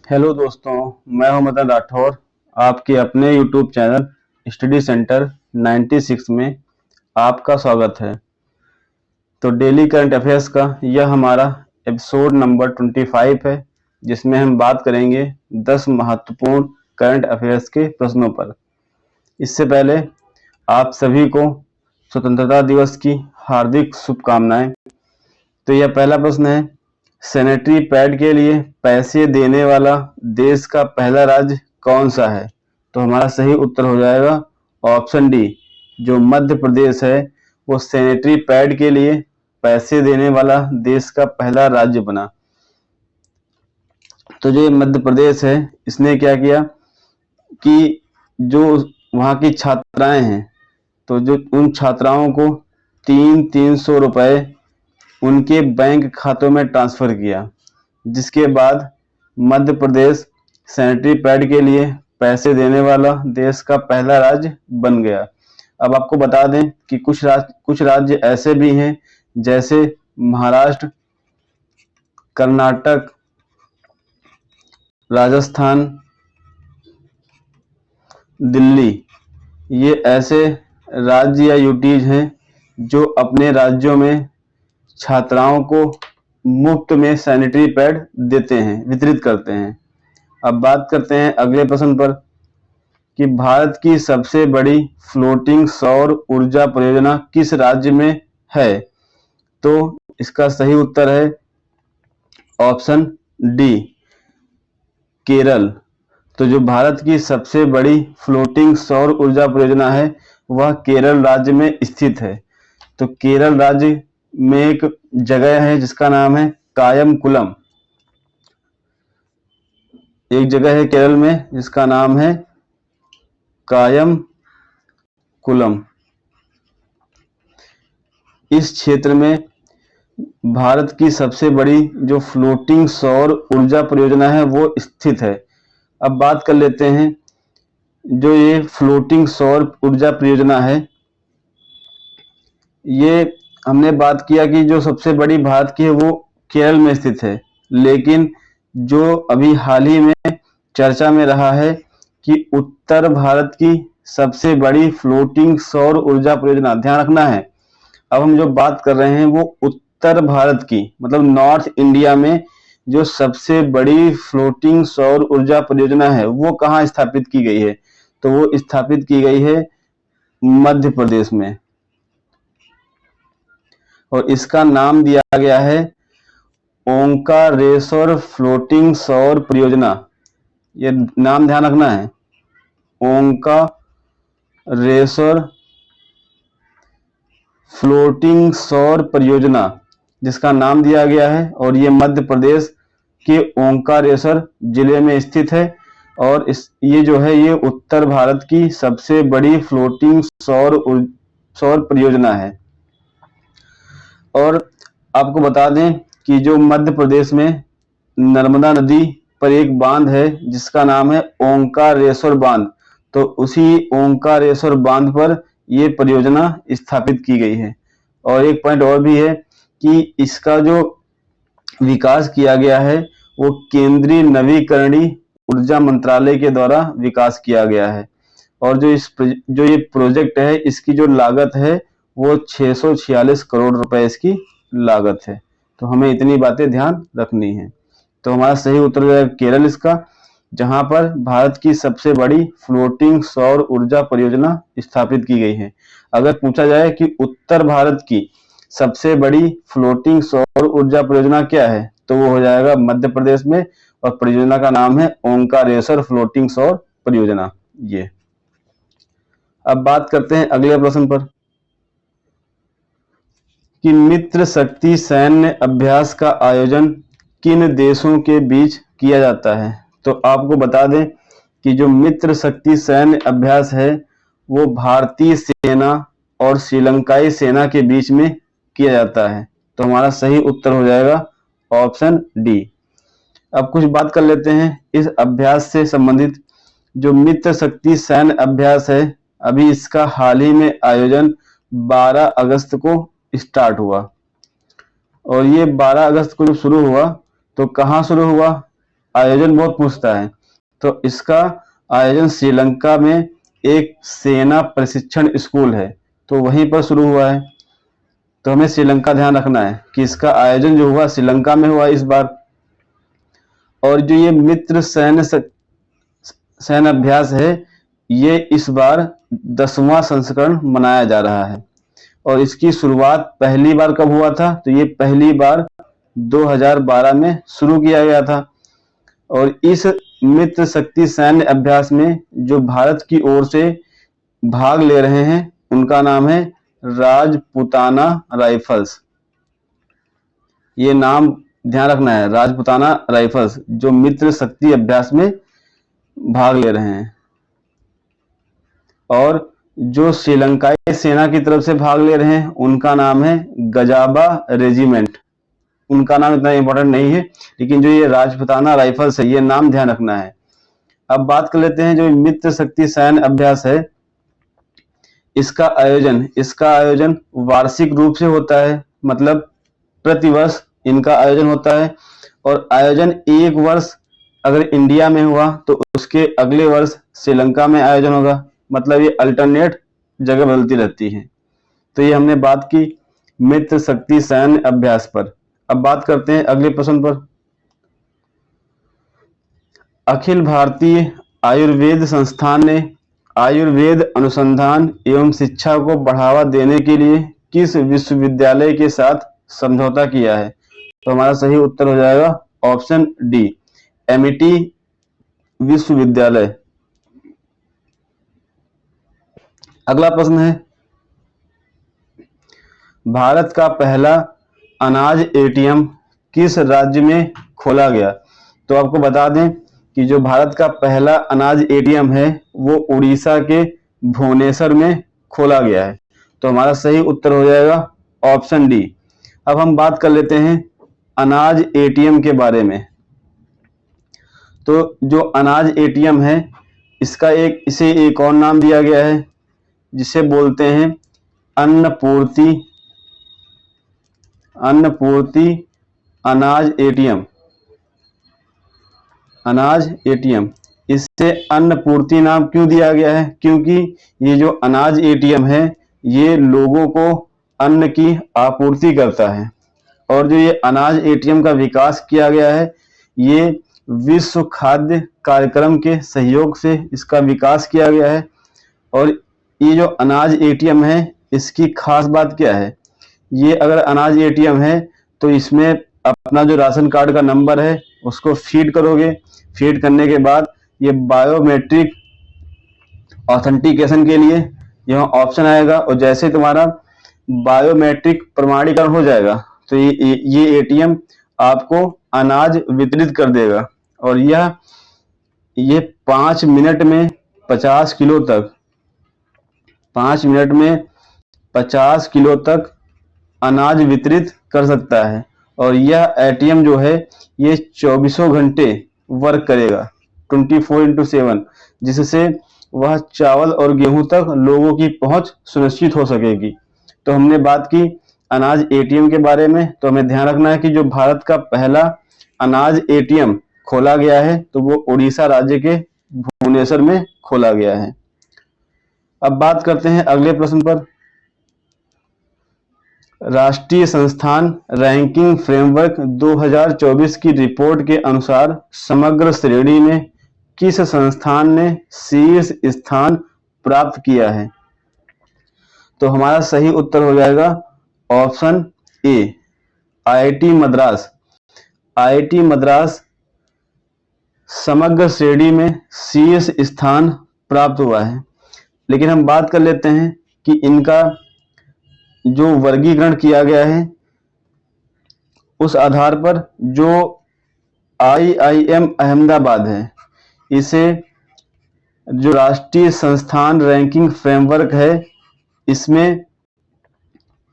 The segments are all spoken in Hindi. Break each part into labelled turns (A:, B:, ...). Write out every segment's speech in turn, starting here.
A: हेलो दोस्तों, मैं हूं मदन राठौर। आपके अपने यूट्यूब चैनल स्टडी सेंटर 96 में आपका स्वागत है। तो डेली करंट अफेयर्स का यह हमारा एपिसोड नंबर 25 है, जिसमें हम बात करेंगे 10 महत्वपूर्ण करंट अफेयर्स के प्रश्नों पर। इससे पहले आप सभी को स्वतंत्रता दिवस की हार्दिक शुभकामनाएं। तो यह पहला प्रश्न है, सैनिटरी पैड के लिए पैसे देने वाला देश का पहला राज्य कौन सा है? तो हमारा सही उत्तर हो जाएगा ऑप्शन डी, जो मध्य प्रदेश है वो सैनिटरी पैड के लिए पैसे देने वाला देश का पहला राज्य बना। तो जो मध्य प्रदेश है, इसने क्या किया कि जो वहाँ की छात्राएं हैं, तो जो उन छात्राओं को 300 रुपए उनके बैंक खातों में ट्रांसफर किया, जिसके बाद मध्य प्रदेश सैनिटरी पैड के लिए पैसे देने वाला देश का पहला राज्य बन गया। अब आपको बता दें कि कुछ राज्य ऐसे भी हैं जैसे महाराष्ट्र, कर्नाटक, राजस्थान, दिल्ली। ये ऐसे राज्य या यूटीज हैं जो अपने राज्यों में छात्राओं को मुफ्त में सैनिटरी पैड देते हैं, वितरित करते हैं। अब बात करते हैं अगले प्रश्न पर कि भारत की सबसे बड़ी फ्लोटिंग सौर ऊर्जा परियोजना किस राज्य में है? तो इसका सही उत्तर है ऑप्शन डी, केरल। तो जो भारत की सबसे बड़ी फ्लोटिंग सौर ऊर्जा परियोजना है वह केरल राज्य में स्थित है। तो केरल राज्य में एक जगह है जिसका नाम है कायमकुलम। एक जगह है केरल में जिसका नाम है कायमकुलम। इस क्षेत्र में भारत की सबसे बड़ी जो फ्लोटिंग सौर ऊर्जा परियोजना है वो स्थित है। अब बात कर लेते हैं, जो ये फ्लोटिंग सौर ऊर्जा परियोजना है, ये हमने बात किया कि जो सबसे बड़ी भारत की है वो केरल में स्थित है, लेकिन जो अभी हाल ही में चर्चा में रहा है कि उत्तर भारत की सबसे बड़ी फ्लोटिंग सौर ऊर्जा परियोजना, ध्यान रखना है, अब हम जो बात कर रहे हैं वो उत्तर भारत की, मतलब नॉर्थ इंडिया में जो सबसे बड़ी फ्लोटिंग सौर ऊर्जा परियोजना है वो कहाँ स्थापित की गई है? तो वो स्थापित की गई है मध्य प्रदेश में, और इसका नाम दिया गया है ओंकारेश्वर फ्लोटिंग सौर परियोजना। ये नाम ध्यान रखना है, ओंकारेश्वर फ्लोटिंग सौर परियोजना, जिसका नाम दिया गया है, और ये मध्य प्रदेश के ओंकारेश्वर जिले में स्थित है। और ये जो है ये उत्तर भारत की सबसे बड़ी फ्लोटिंग सौर परियोजना है। और आपको बता दें कि जो मध्य प्रदेश में नर्मदा नदी पर एक बांध है जिसका नाम है ओंकारेश्वर बांध, तो उसी ओंकारेश्वर बांध पर ये परियोजना स्थापित की गई है। और एक पॉइंट और भी है कि इसका जो विकास किया गया है वो केंद्रीय नवीकरणीय ऊर्जा मंत्रालय के द्वारा विकास किया गया है। और जो ये प्रोजेक्ट है, इसकी जो लागत है वो 646 करोड़ रुपए इसकी लागत है। तो हमें इतनी बातें ध्यान रखनी है। तो हमारा सही उत्तर हो जाएगा केरल इसका, जहां पर भारत की सबसे बड़ी फ्लोटिंग सौर ऊर्जा परियोजना स्थापित की गई है। अगर पूछा जाए कि उत्तर भारत की सबसे बड़ी फ्लोटिंग सौर ऊर्जा परियोजना क्या है, तो वो हो जाएगा मध्य प्रदेश में, और परियोजना का नाम है ओंकारेश्वर फ्लोटिंग सौर परियोजना। ये अब बात करते हैं अगले प्रश्न पर कि मित्र शक्ति सैन्य अभ्यास का आयोजन किन देशों के बीच किया जाता है? तो आपको बता दें कि जो मित्र शक्ति सैन्य अभ्यास है वो भारतीय सेना और श्रीलंकाई सेना के बीच में किया जाता है। तो हमारा सही उत्तर हो जाएगा ऑप्शन डी। अब कुछ बात कर लेते हैं इस अभ्यास से संबंधित। जो मित्र शक्ति सैन्य अभ्यास है, अभी इसका हाल ही में आयोजन 12 अगस्त को स्टार्ट हुआ, और ये 12 अगस्त को जब शुरू हुआ तो कहाँ शुरू हुआ? आयोजन बहुत पूछता है। तो इसका आयोजन श्रीलंका में एक सेना प्रशिक्षण स्कूल है, तो वहीं पर शुरू हुआ है। तो हमें श्रीलंका ध्यान रखना है कि इसका आयोजन जो हुआ श्रीलंका में हुआ इस बार। और जो ये मित्र सैन्य अभ्यास है, ये इस बार 10वां संस्करण मनाया जा रहा है। और इसकी शुरुआत पहली बार कब हुआ था? तो ये पहली बार 2012 में शुरू किया गया था। और इस मित्र शक्ति सैन्य अभ्यास में जो भारत की ओर से भाग ले रहे हैं उनका नाम है राजपुताना राइफल्स। ये नाम ध्यान रखना है, राजपुताना राइफल्स, जो मित्र शक्ति अभ्यास में भाग ले रहे हैं। और जो श्रीलंकाई सेना की तरफ से भाग ले रहे हैं उनका नाम है गजाबा रेजिमेंट। उनका नाम इतना इंपॉर्टेंट नहीं है, लेकिन जो ये राजपुताना राइफल्स है ये नाम ध्यान रखना है। अब बात कर लेते हैं जो मित्र शक्ति सैन्य अभ्यास है, इसका आयोजन वार्षिक रूप से होता है, मतलब प्रतिवर्ष इनका आयोजन होता है। और आयोजन एक वर्ष अगर इंडिया में हुआ तो उसके अगले वर्ष श्रीलंका में आयोजन होगा, मतलब ये अल्टरनेट जगह बदलती रहती है। तो ये हमने बात की मित्र शक्ति सैन्य अभ्यास पर। अब बात करते हैं अगले प्रश्न पर। अखिल भारतीय आयुर्वेद संस्थान ने आयुर्वेद अनुसंधान एवं शिक्षा को बढ़ावा देने के लिए किस विश्वविद्यालय के साथ समझौता किया है? तो हमारा सही उत्तर हो जाएगा ऑप्शन डी, एमिटी विश्वविद्यालय। अगला प्रश्न है, भारत का पहला अनाज एटीएम किस राज्य में खोला गया? तो आपको बता दें कि जो भारत का पहला अनाज एटीएम है वो उड़ीसा के भुवनेश्वर में खोला गया है। तो हमारा सही उत्तर हो जाएगा ऑप्शन डी। अब हम बात कर लेते हैं अनाज एटीएम के बारे में। तो जो अनाज एटीएम है इसे एक और नाम दिया गया है जिसे बोलते हैं अन्नपूर्ति अनाज एटीएम। इससे अन्नपूर्ति नाम क्यों दिया गया है? क्योंकि ये जो अनाज एटीएम है ये लोगों को अन्न की आपूर्ति करता है। और जो ये अनाज एटीएम का विकास किया गया है ये विश्व खाद्य कार्यक्रम के सहयोग से इसका विकास किया गया है। और ये जो अनाज एटीएम है इसकी खास बात क्या है? ये अगर अनाज एटीएम है तो इसमें अपना जो राशन कार्ड का नंबर है उसको फीड करोगे, फीड करने के बाद ये बायोमेट्रिक ऑथेंटिकेशन के लिए यहाँ ऑप्शन आएगा। और जैसे तुम्हारा बायोमेट्रिक प्रमाणीकरण हो जाएगा तो ये एटीएम आपको अनाज वितरित कर देगा। और ये 5 मिनट में 50 किलो तक अनाज वितरित कर सकता है। और यह एटीएम जो है ये 24 घंटे वर्क करेगा 24/7, जिससे वह चावल और गेहूं तक लोगों की पहुंच सुनिश्चित हो सकेगी। तो हमने बात की अनाज एटीएम के बारे में। तो हमें ध्यान रखना है कि जो भारत का पहला अनाज एटीएम खोला गया है तो वो उड़ीसा राज्य के भुवनेश्वर में खोला गया है। अब बात करते हैं अगले प्रश्न पर। राष्ट्रीय संस्थान रैंकिंग फ्रेमवर्क 2024 की रिपोर्ट के अनुसार समग्र श्रेणी में किस संस्थान ने शीर्ष स्थान प्राप्त किया है? तो हमारा सही उत्तर हो जाएगा option A, IIT Madras. IIT Madras समग्र श्रेणी में शीर्ष स्थान प्राप्त हुआ है। लेकिन हम बात कर लेते हैं कि इनका जो वर्गीकरण किया गया है उस आधार पर जो आईआईएम अहमदाबाद है इसे जो राष्ट्रीय संस्थान रैंकिंग फ्रेमवर्क है इसमें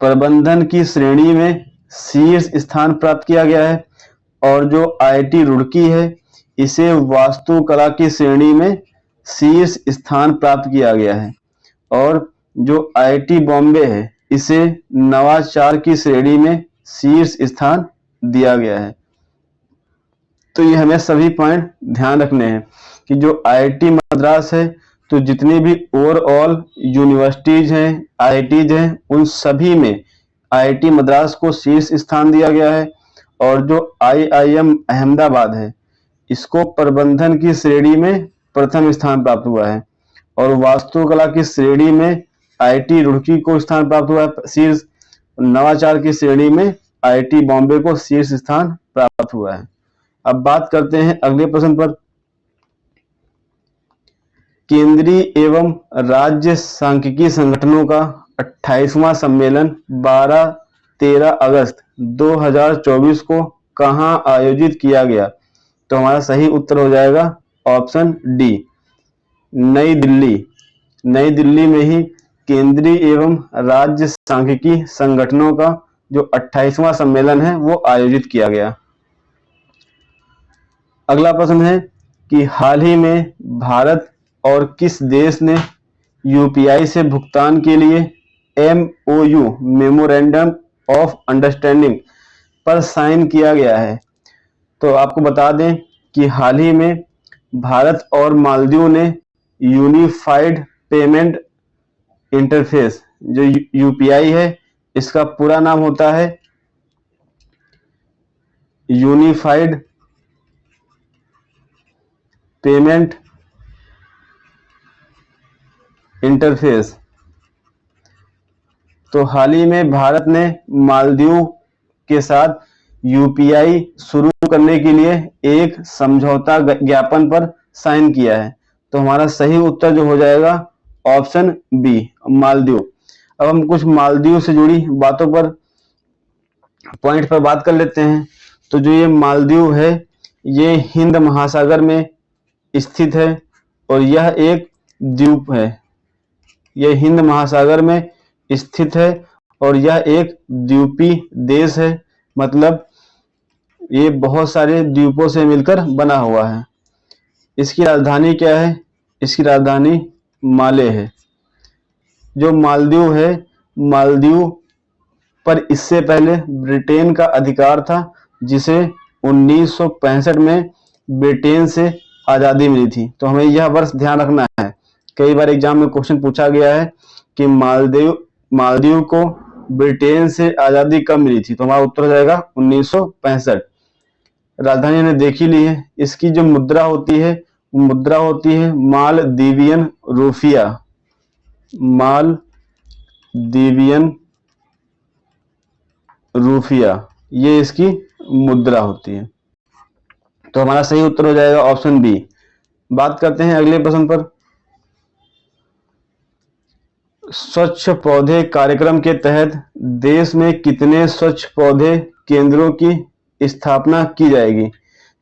A: प्रबंधन की श्रेणी में शीर्ष स्थान प्राप्त किया गया है। और जो आईआईटी रुड़की है इसे वास्तुकला की श्रेणी में शीर्ष स्थान प्राप्त किया गया है। और जो आईआईटी बॉम्बे है इसे नवाचार की श्रेणी में शीर्ष स्थान दिया गया है। तो ये हमें सभी पॉइंट ध्यान रखने हैं कि जो आईआईटी मद्रास है, तो जितनी भी ओवरऑल यूनिवर्सिटीज हैं, आईआईटीज हैं, उन सभी में आईआईटी मद्रास को शीर्ष स्थान दिया गया है। और जो आईआईएम अहमदाबाद है, इसको प्रबंधन की श्रेणी में प्रथम स्थान प्राप्त हुआ है। और वास्तुकला की श्रेणी में आईआईटी रुड़की को स्थान प्राप्त हुआ है शीर्ष। नवाचार की श्रेणी में आईआईटी बॉम्बे को शीर्ष स्थान प्राप्त हुआ है। अब बात करते हैं अगले प्रश्न पर। केंद्रीय एवं राज्य सांख्यिकी संगठनों का 28वां सम्मेलन 12-13 अगस्त 2024 को कहां आयोजित किया गया? तो हमारा सही उत्तर हो जाएगा ऑप्शन डी, नई दिल्ली। नई दिल्ली में ही केंद्रीय एवं राज्य सांख्यिकी संगठनों का जो 28वां सम्मेलन है वो आयोजित किया गया। अगला प्रश्न है कि हाल ही में भारत और किस देश ने यूपीआई से भुगतान के लिए एमओयू मेमोरेंडम ऑफ अंडरस्टैंडिंग पर साइन किया गया है? तो आपको बता दें कि हाल ही में भारत और मालदीव ने यूनिफाइड पेमेंट इंटरफेस जो यूपीआई है, इसका पूरा नाम होता है यूनिफाइड पेमेंट इंटरफेस। तो हाल ही में भारत ने मालदीव के साथ यूपीआई शुरू करने के लिए एक समझौता ज्ञापन पर साइन किया है। तो हमारा सही उत्तर जो हो जाएगा ऑप्शन बी, मालदीव। अब हम कुछ मालदीव से जुड़ी बातों पर पॉइंट पर बात कर लेते हैं। तो जो ये मालदीव है, ये हिंद महासागर में स्थित है और यह एक द्वीप है। यह हिंद महासागर में स्थित है और यह एक द्वीपीय देश है, मतलब ये बहुत सारे द्वीपों से मिलकर बना हुआ है। इसकी राजधानी क्या है? इसकी राजधानी माले है। जो मालदीव है, मालदीव पर इससे पहले ब्रिटेन का अधिकार था, जिसे 1965 में ब्रिटेन से आज़ादी मिली थी। तो हमें यह वर्ष ध्यान रखना है। कई बार एग्जाम में क्वेश्चन पूछा गया है कि मालदीव को ब्रिटेन से आज़ादी कब मिली थी? तो हमारा उत्तर हो जाएगा 1965। राजधानी हमने देख ही ली है। इसकी जो मुद्रा होती है, मुद्रा होती है मालदीवियन रूपिया। मालदीवियन रूपिया, ये इसकी मुद्रा होती है। तो हमारा सही उत्तर हो जाएगा ऑप्शन बी। बात करते हैं अगले प्रश्न पर। स्वच्छ पौधे कार्यक्रम के तहत देश में कितने स्वच्छ पौधे केंद्रों की स्थापना की जाएगी?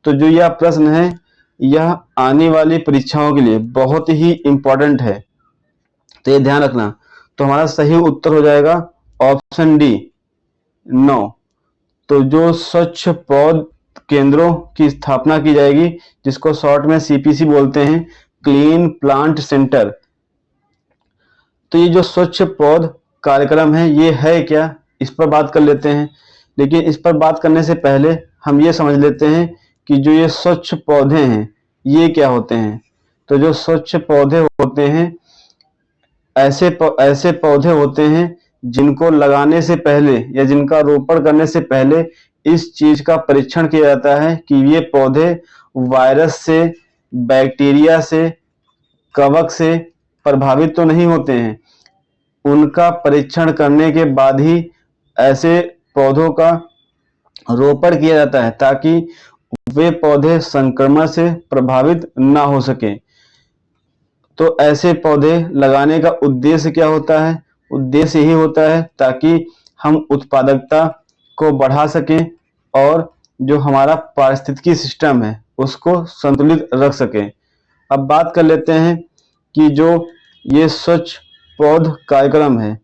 A: तो जो यह प्रश्न है, यह आने वाली परीक्षाओं के लिए बहुत ही इंपॉर्टेंट है, तो ये ध्यान रखना। तो हमारा सही उत्तर हो जाएगा ऑप्शन डी, 9। तो जो स्वच्छ पौध केंद्रों की स्थापना की जाएगी, जिसको शॉर्ट में सीपीसी बोलते हैं, क्लीन प्लांट सेंटर। तो ये जो स्वच्छ पौध कार्यक्रम है, ये है क्या, इस पर बात कर लेते हैं। लेकिन इस पर बात करने से पहले हम ये समझ लेते हैं कि जो ये स्वच्छ पौधे हैं, ये क्या होते हैं। तो जो स्वच्छ पौधे होते हैं, ऐसे पौधे होते हैं जिनको लगाने से पहले या जिनका रोपण करने से पहले इस चीज का परीक्षण किया जाता है कि ये पौधे वायरस से, बैक्टीरिया से, कवक से प्रभावित तो नहीं होते हैं। उनका परीक्षण करने के बाद ही ऐसे पौधों का रोपण किया जाता है, ताकि वे पौधे संक्रमण से प्रभावित ना हो सके। तो ऐसे पौधे लगाने का उद्देश्य क्या होता है? उद्देश्य यही होता है ताकि हम उत्पादकता को बढ़ा सकें और जो हमारा पारिस्थितिकी सिस्टम है उसको संतुलित रख सकें। अब बात कर लेते हैं कि जो ये स्वच्छ पौध कार्यक्रम है,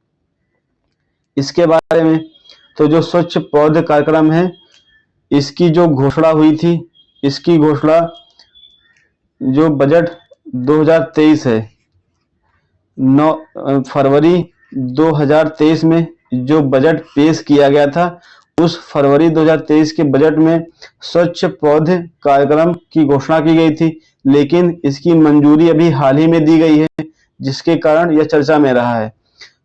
A: इसके बारे में। तो जो स्वच्छ पौध कार्यक्रम है, इसकी जो घोषणा हुई थी, इसकी घोषणा जो बजट 2023 है, 9 फरवरी 2023 में जो बजट पेश किया गया था, उस फरवरी 2023 के बजट में स्वच्छ पौधे कार्यक्रम की घोषणा की गई थी, लेकिन इसकी मंजूरी अभी हाल ही में दी गई है, जिसके कारण यह चर्चा में रहा है।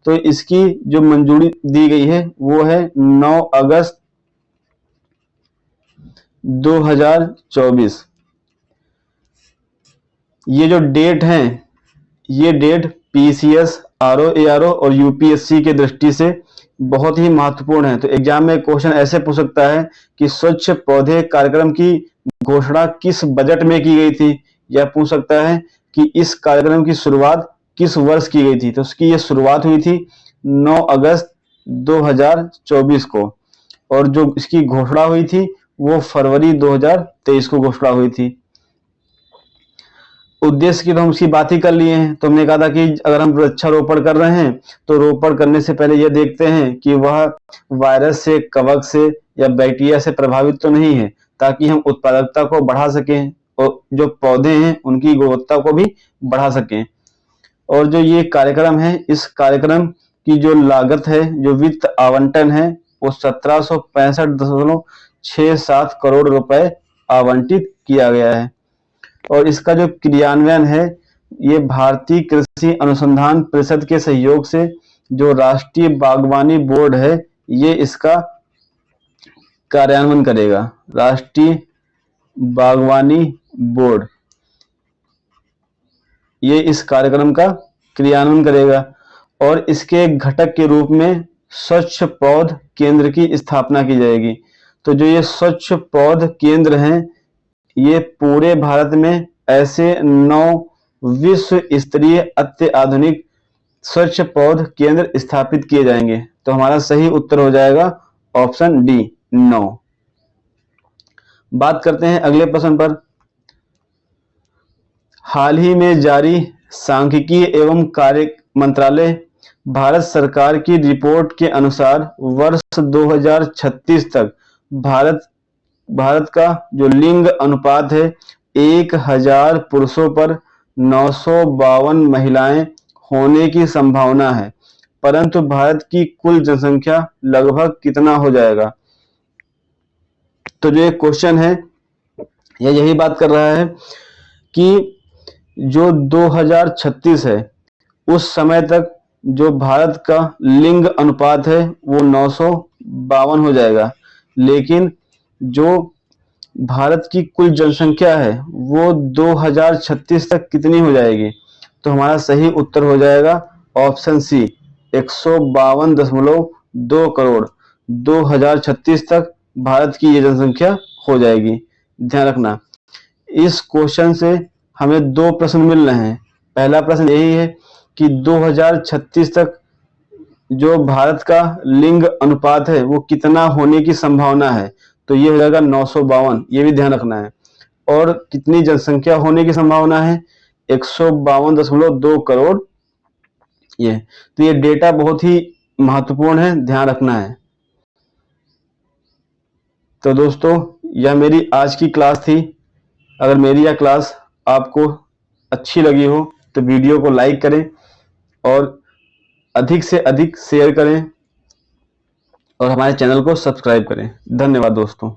A: तो इसकी जो मंजूरी दी गई है वो है 9 अगस्त 2024। ये जो डेट है, ये डेट पीसीएस, आरओ और यूपीएससी के दृष्टि से बहुत ही महत्वपूर्ण है। तो एग्जाम में क्वेश्चन ऐसे पूछ सकता है कि स्वच्छ पौधे कार्यक्रम की घोषणा किस बजट में की गई थी, या पूछ सकता है कि इस कार्यक्रम की शुरुआत किस वर्ष की गई थी। तो उसकी ये शुरुआत हुई थी 9 अगस्त 2024 को, और जो इसकी घोषणा हुई थी वो फरवरी 2023 को घोषणा हुई थी। उद्देश्य की तो हम उसकी बात ही कर लिए हैं। तो हमने कहा था कि अगर हम वृक्षारोपण कर रहे हैं तो रोपण करने से पहले यह देखते हैं कि वह वायरस से, कवक से या बैक्टीरिया से प्रभावित तो नहीं है, ताकि हम उत्पादकता को बढ़ा सकें और जो पौधे हैं उनकी गुणवत्ता को भी बढ़ा सकें। और जो ये कार्यक्रम है, इस कार्यक्रम की जो लागत है, जो वित्त आवंटन है, वो 1765.67 करोड़ रुपए आवंटित किया गया है। और इसका जो क्रियान्वयन है, ये भारतीय कृषि अनुसंधान परिषद के सहयोग से जो राष्ट्रीय बागवानी बोर्ड है, ये इसका कार्यान्वयन करेगा। राष्ट्रीय बागवानी बोर्ड ये इस कार्यक्रम का क्रियान्वयन करेगा, और इसके घटक के रूप में स्वच्छ पौध केंद्र की स्थापना की जाएगी। तो जो ये स्वच्छ पौध केंद्र हैं, ये पूरे भारत में ऐसे 9 विश्व स्तरीय अत्याधुनिक स्वच्छ पौध केंद्र स्थापित किए जाएंगे। तो हमारा सही उत्तर हो जाएगा ऑप्शन डी, 9। बात करते हैं अगले प्रश्न पर। हाल ही में जारी सांख्यिकी एवं कार्य मंत्रालय भारत सरकार की रिपोर्ट के अनुसार वर्ष 2036 तक भारत का जो लिंग अनुपात है, 1000 पुरुषों पर 952 महिलाएं होने की संभावना है, परंतु भारत की कुल जनसंख्या लगभग कितना हो जाएगा। तो जो एक क्वेश्चन है, यही बात कर रहा है कि जो 2036 है, उस समय तक जो भारत का लिंग अनुपात है वो 952 हो जाएगा, लेकिन जो भारत की कुल जनसंख्या है वो 2036 तक कितनी हो जाएगी। तो हमारा सही उत्तर हो जाएगा ऑप्शन सी, 152.2 करोड़। 2036 तक भारत की ये जनसंख्या हो जाएगी। ध्यान रखना, इस क्वेश्चन से हमें 2 प्रश्न मिल रहे हैं। पहला प्रश्न यही है कि 2036 तक जो भारत का लिंग अनुपात है वो कितना होने की संभावना है, तो ये हो जाएगा 952, ये भी ध्यान रखना है। और कितनी जनसंख्या होने की संभावना है, 152.2 करोड़। ये तो ये डेटा बहुत ही महत्वपूर्ण है, ध्यान रखना है। तो दोस्तों, यह मेरी आज की क्लास थी। अगर मेरी यह क्लास आपको अच्छी लगी हो तो वीडियो को लाइक करें और अधिक से अधिक शेयर करें और हमारे चैनल को सब्सक्राइब करें। धन्यवाद दोस्तों।